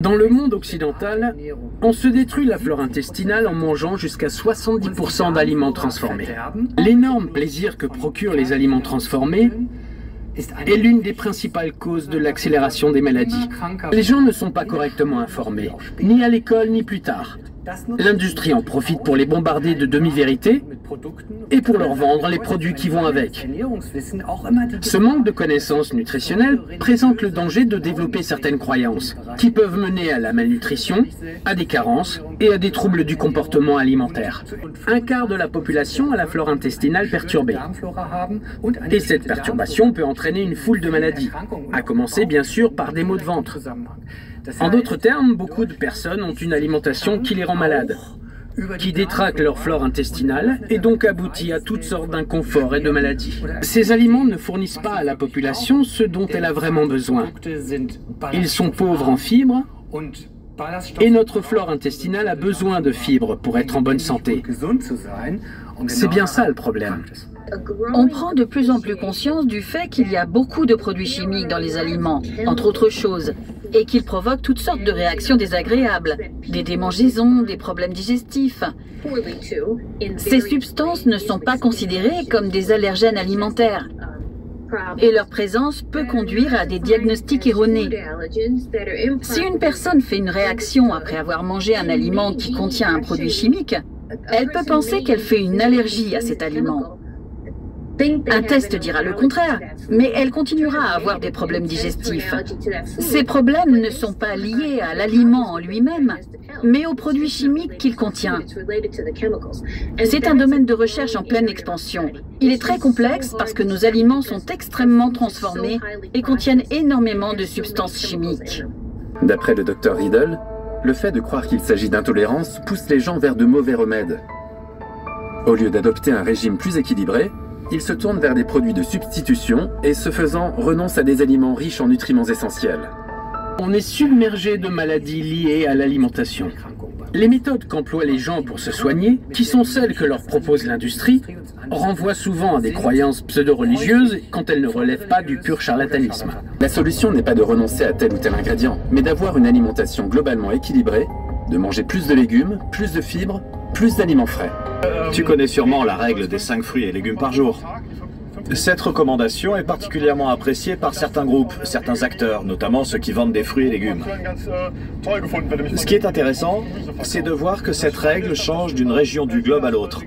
Dans le monde occidental, on se détruit la flore intestinale en mangeant jusqu'à 70% d'aliments transformés. L'énorme plaisir que procurent les aliments transformés est l'une des principales causes de l'accélération des maladies. Les gens ne sont pas correctement informés, ni à l'école ni plus tard. L'industrie en profite pour les bombarder de demi-vérités et pour leur vendre les produits qui vont avec. Ce manque de connaissances nutritionnelles présente le danger de développer certaines croyances qui peuvent mener à la malnutrition, à des carences et à des troubles du comportement alimentaire. Un quart de la population a la flore intestinale perturbée. Et cette perturbation peut entraîner une foule de maladies, à commencer bien sûr par des maux de ventre. En d'autres termes, beaucoup de personnes ont une alimentation qui les rend malades, qui détraque leur flore intestinale et donc aboutit à toutes sortes d'inconforts et de maladies. Ces aliments ne fournissent pas à la population ce dont elle a vraiment besoin. Ils sont pauvres en fibres et notre flore intestinale a besoin de fibres pour être en bonne santé. C'est bien ça le problème. On prend de plus en plus conscience du fait qu'il y a beaucoup de produits chimiques dans les aliments, entre autres choses, et qu'ils provoquent toutes sortes de réactions désagréables, des démangeaisons, des problèmes digestifs. Ces substances ne sont pas considérées comme des allergènes alimentaires, et leur présence peut conduire à des diagnostics erronés. Si une personne fait une réaction après avoir mangé un aliment qui contient un produit chimique, elle peut penser qu'elle fait une allergie à cet aliment. Un test dira le contraire, mais elle continuera à avoir des problèmes digestifs. Ces problèmes ne sont pas liés à l'aliment en lui-même, mais aux produits chimiques qu'il contient. C'est un domaine de recherche en pleine expansion. Il est très complexe parce que nos aliments sont extrêmement transformés et contiennent énormément de substances chimiques. D'après le Dr Riddle, le fait de croire qu'il s'agit d'intolérance pousse les gens vers de mauvais remèdes. Au lieu d'adopter un régime plus équilibré, ils se tournent vers des produits de substitution et, ce faisant, renoncent à des aliments riches en nutriments essentiels. On est submergé de maladies liées à l'alimentation. Les méthodes qu'emploient les gens pour se soigner, qui sont celles que leur propose l'industrie, renvoient souvent à des croyances pseudo-religieuses quand elles ne relèvent pas du pur charlatanisme. La solution n'est pas de renoncer à tel ou tel ingrédient, mais d'avoir une alimentation globalement équilibrée, de manger plus de légumes, plus de fibres, plus d'aliments frais. Tu connais sûrement la règle des 5 fruits et légumes par jour. Cette recommandation est particulièrement appréciée par certains groupes, certains acteurs, notamment ceux qui vendent des fruits et légumes. Ce qui est intéressant, c'est de voir que cette règle change d'une région du globe à l'autre.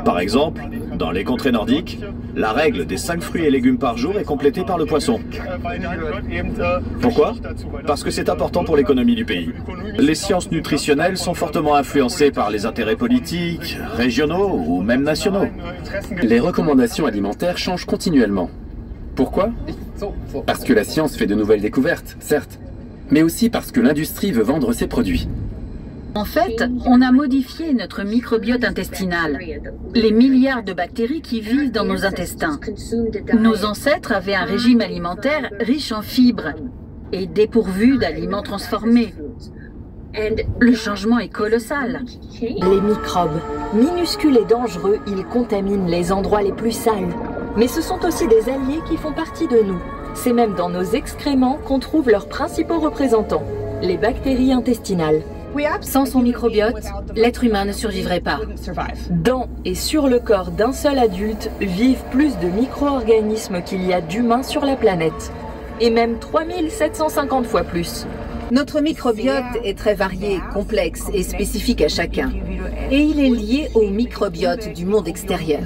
Par exemple, dans les contrées nordiques, la règle des 5 fruits et légumes par jour est complétée par le poisson. Pourquoi? Parce que c'est important pour l'économie du pays. Les sciences nutritionnelles sont fortement influencées par les intérêts politiques, régionaux ou même nationaux. Les recommandations alimentaires changent continuellement. Pourquoi? Parce que la science fait de nouvelles découvertes, certes, mais aussi parce que l'industrie veut vendre ses produits. En fait, on a modifié notre microbiote intestinal, les milliards de bactéries qui vivent dans nos intestins. Nos ancêtres avaient un régime alimentaire riche en fibres et dépourvu d'aliments transformés. Le changement est colossal. Les microbes, minuscules et dangereux, ils contaminent les endroits les plus sales. Mais ce sont aussi des alliés qui font partie de nous. C'est même dans nos excréments qu'on trouve leurs principaux représentants, les bactéries intestinales. Sans son microbiote, l'être humain ne survivrait pas. Dans et sur le corps d'un seul adulte vivent plus de micro-organismes qu'il y a d'humains sur la planète. Et même 3750 fois plus. Notre microbiote est très varié, complexe et spécifique à chacun. Et il est lié au microbiote du monde extérieur.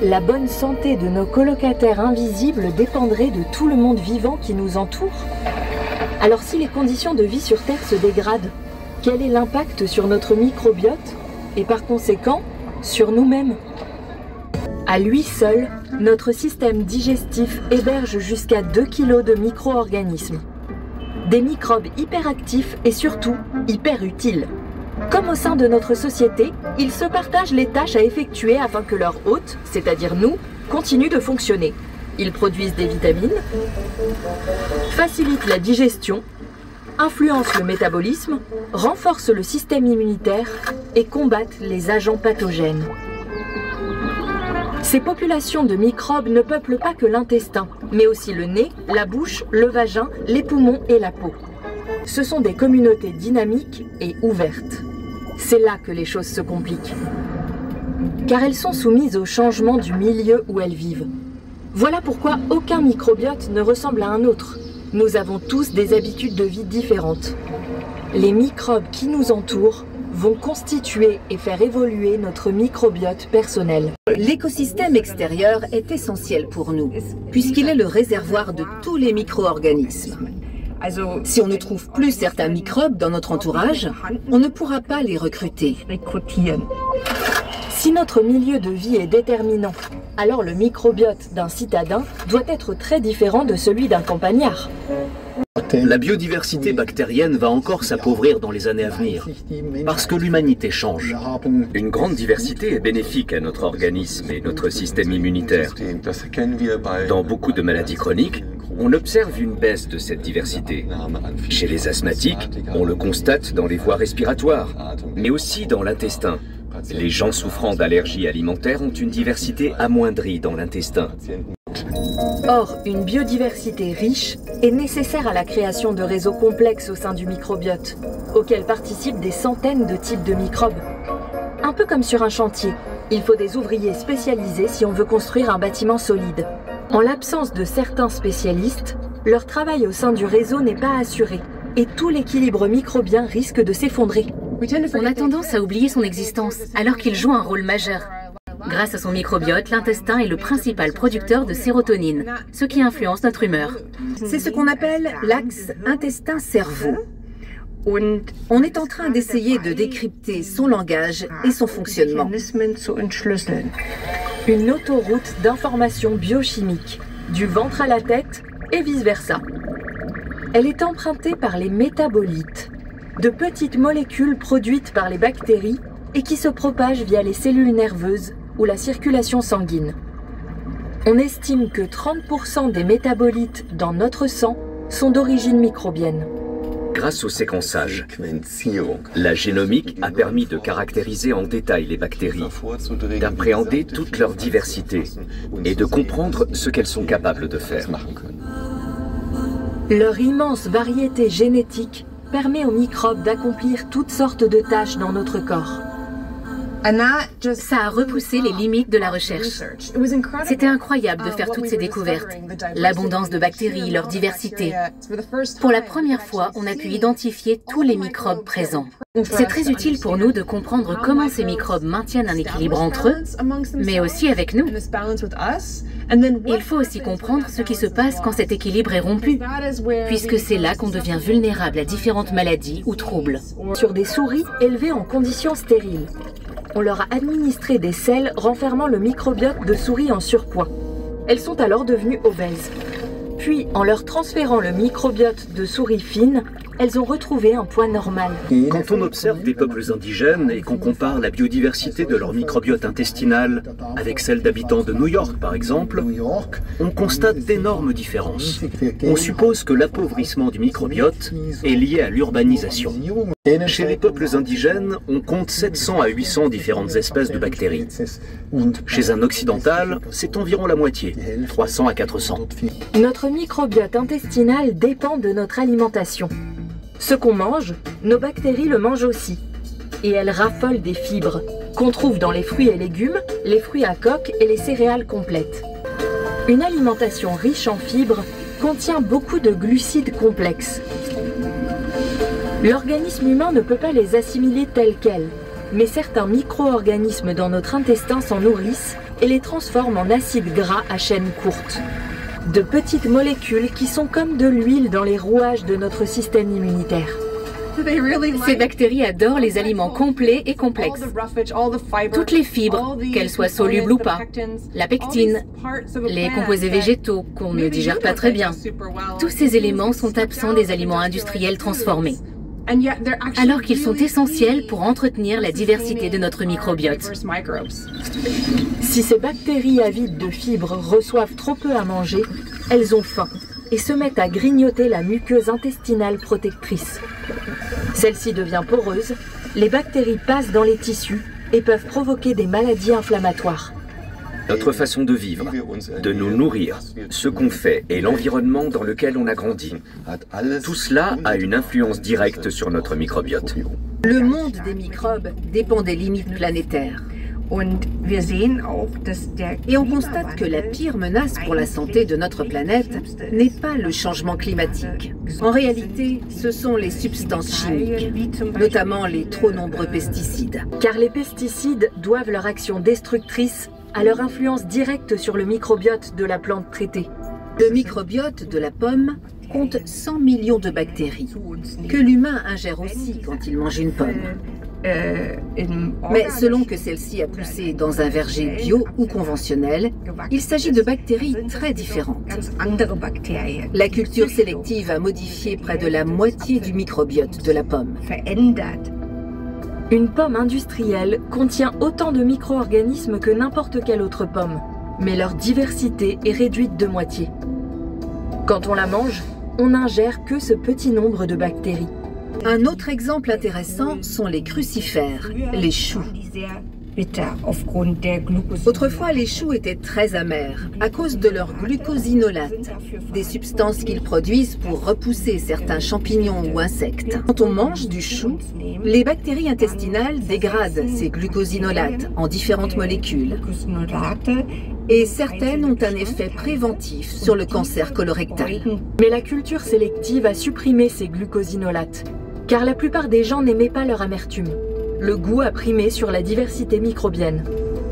La bonne santé de nos colocataires invisibles dépendrait de tout le monde vivant qui nous entoure. Alors si les conditions de vie sur Terre se dégradent, quel est l'impact sur notre microbiote et par conséquent sur nous-mêmes? À lui seul, notre système digestif héberge jusqu'à 2 kg de micro-organismes. Des microbes hyperactifs et surtout hyper utiles. Comme au sein de notre société, ils se partagent les tâches à effectuer afin que leur hôte, c'est-à-dire nous, continue de fonctionner. Ils produisent des vitamines, facilitent la digestion, influencent le métabolisme, renforcent le système immunitaire et combattent les agents pathogènes. Ces populations de microbes ne peuplent pas que l'intestin, mais aussi le nez, la bouche, le vagin, les poumons et la peau. Ce sont des communautés dynamiques et ouvertes. C'est là que les choses se compliquent. Car elles sont soumises au changement du milieu où elles vivent. Voilà pourquoi aucun microbiote ne ressemble à un autre. Nous avons tous des habitudes de vie différentes. Les microbes qui nous entourent vont constituer et faire évoluer notre microbiote personnel. L'écosystème extérieur est essentiel pour nous, puisqu'il est le réservoir de tous les micro-organismes. Si on ne trouve plus certains microbes dans notre entourage, on ne pourra pas les recruter. Si notre milieu de vie est déterminant, alors le microbiote d'un citadin doit être très différent de celui d'un campagnard. La biodiversité bactérienne va encore s'appauvrir dans les années à venir, parce que l'humanité change. Une grande diversité est bénéfique à notre organisme et notre système immunitaire. Dans beaucoup de maladies chroniques, on observe une baisse de cette diversité. Chez les asthmatiques, on le constate dans les voies respiratoires, mais aussi dans l'intestin. Les gens souffrant d'allergies alimentaires ont une diversité amoindrie dans l'intestin. Or, une biodiversité riche est nécessaire à la création de réseaux complexes au sein du microbiote, auxquels participent des centaines de types de microbes. Un peu comme sur un chantier, il faut des ouvriers spécialisés si on veut construire un bâtiment solide. En l'absence de certains spécialistes, leur travail au sein du réseau n'est pas assuré et tout l'équilibre microbien risque de s'effondrer. On a tendance à oublier son existence, alors qu'il joue un rôle majeur. Grâce à son microbiote, l'intestin est le principal producteur de sérotonine, ce qui influence notre humeur. C'est ce qu'on appelle l'axe intestin-cerveau. On est en train d'essayer de décrypter son langage et son fonctionnement. Une autoroute d'informations biochimiques, du ventre à la tête et vice-versa. Elle est empruntée par les métabolites, de petites molécules produites par les bactéries et qui se propagent via les cellules nerveuses ou la circulation sanguine. On estime que 30% des métabolites dans notre sang sont d'origine microbienne. Grâce au séquençage, la génomique a permis de caractériser en détail les bactéries, d'appréhender toute leur diversité et de comprendre ce qu'elles sont capables de faire. Leur immense variété génétique permet aux microbes d'accomplir toutes sortes de tâches dans notre corps. Ça a repoussé les limites de la recherche. C'était incroyable de faire toutes ces découvertes. L'abondance de bactéries, leur diversité. Pour la première fois, on a pu identifier tous les microbes présents. C'est très utile pour nous de comprendre comment ces microbes maintiennent un équilibre entre eux, mais aussi avec nous. Il faut aussi comprendre ce qui se passe quand cet équilibre est rompu, puisque c'est là qu'on devient vulnérable à différentes maladies ou troubles. Sur des souris élevées en conditions stériles, on leur a administré des sels renfermant le microbiote de souris en surpoids. Elles sont alors devenues obèses. Puis, en leur transférant le microbiote de souris fines, elles ont retrouvé un poids normal. Quand on observe des peuples indigènes et qu'on compare la biodiversité de leur microbiote intestinal avec celle d'habitants de New York, par exemple, on constate d'énormes différences. On suppose que l'appauvrissement du microbiote est lié à l'urbanisation. Chez les peuples indigènes, on compte 700 à 800 différentes espèces de bactéries. Chez un occidental, c'est environ la moitié, 300 à 400. Notre microbiote intestinal dépend de notre alimentation. Ce qu'on mange, nos bactéries le mangent aussi. Et elles raffolent des fibres, qu'on trouve dans les fruits et légumes, les fruits à coque et les céréales complètes. Une alimentation riche en fibres contient beaucoup de glucides complexes. L'organisme humain ne peut pas les assimiler tels quels, mais certains micro-organismes dans notre intestin s'en nourrissent et les transforment en acides gras à chaîne courte. De petites molécules qui sont comme de l'huile dans les rouages de notre système immunitaire. Ces bactéries adorent les aliments complets et complexes. Toutes les fibres, qu'elles soient solubles ou pas, la pectine, les composés végétaux qu'on ne digère pas très bien, tous ces éléments sont absents des aliments industriels transformés, alors qu'ils sont essentiels pour entretenir la diversité de notre microbiote. Si ces bactéries avides de fibres reçoivent trop peu à manger, elles ont faim et se mettent à grignoter la muqueuse intestinale protectrice. Celle-ci devient poreuse, les bactéries passent dans les tissus et peuvent provoquer des maladies inflammatoires. notre façon de vivre, de nous nourrir, ce qu'on fait et l'environnement dans lequel on a grandi. Tout cela a une influence directe sur notre microbiote. Le monde des microbes dépend des limites planétaires. Et on constate que la pire menace pour la santé de notre planète n'est pas le changement climatique. En réalité, ce sont les substances chimiques, notamment les trop nombreux pesticides. Car les pesticides doivent leur action destructrice à leur influence directe sur le microbiote de la plante traitée. Le microbiote de la pomme compte 100 millions de bactéries, que l'humain ingère aussi quand il mange une pomme. Mais selon que celle-ci a poussé dans un verger bio ou conventionnel, il s'agit de bactéries très différentes. La culture sélective a modifié près de la moitié du microbiote de la pomme. Une pomme industrielle contient autant de micro-organismes que n'importe quelle autre pomme, mais leur diversité est réduite de moitié. Quand on la mange, on n'ingère que ce petit nombre de bactéries. Un autre exemple intéressant sont les crucifères, les choux. Autrefois, les choux étaient très amers à cause de leur glucosinolate, des substances qu'ils produisent pour repousser certains champignons ou insectes. Quand on mange du chou, les bactéries intestinales dégradent ces glucosinolates en différentes molécules. Et certaines ont un effet préventif sur le cancer colorectal. Mais la culture sélective a supprimé ces glucosinolates, car la plupart des gens n'aimaient pas leur amertume. Le goût a primé sur la diversité microbienne.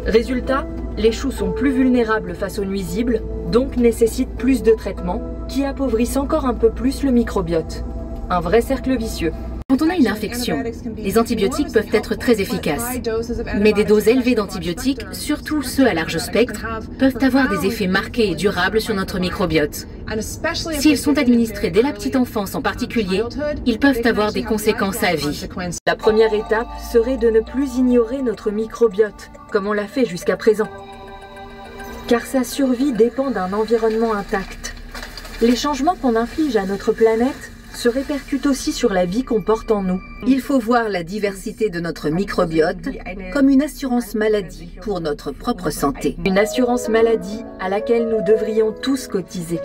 Résultat, les choux sont plus vulnérables face aux nuisibles, donc nécessitent plus de traitements, qui appauvrissent encore un peu plus le microbiote. Un vrai cercle vicieux. Quand on a une infection, les antibiotiques peuvent être très efficaces. Mais des doses élevées d'antibiotiques, surtout ceux à large spectre, peuvent avoir des effets marqués et durables sur notre microbiote. S'ils sont administrés dès la petite enfance en particulier, ils peuvent avoir des conséquences à vie. La première étape serait de ne plus ignorer notre microbiote, comme on l'a fait jusqu'à présent. Car sa survie dépend d'un environnement intact. Les changements qu'on inflige à notre planète se répercute aussi sur la vie qu'on porte en nous. Il faut voir la diversité de notre microbiote comme une assurance maladie pour notre propre santé. Une assurance maladie à laquelle nous devrions tous cotiser.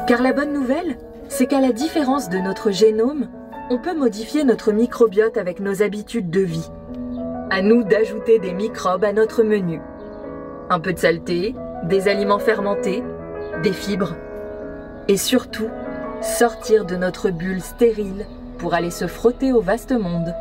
Car la bonne nouvelle, c'est qu'à la différence de notre génome, on peut modifier notre microbiote avec nos habitudes de vie. À nous d'ajouter des microbes à notre menu. Un peu de saleté, des aliments fermentés, des fibres. Et surtout, sortir de notre bulle stérile pour aller se frotter au vaste monde.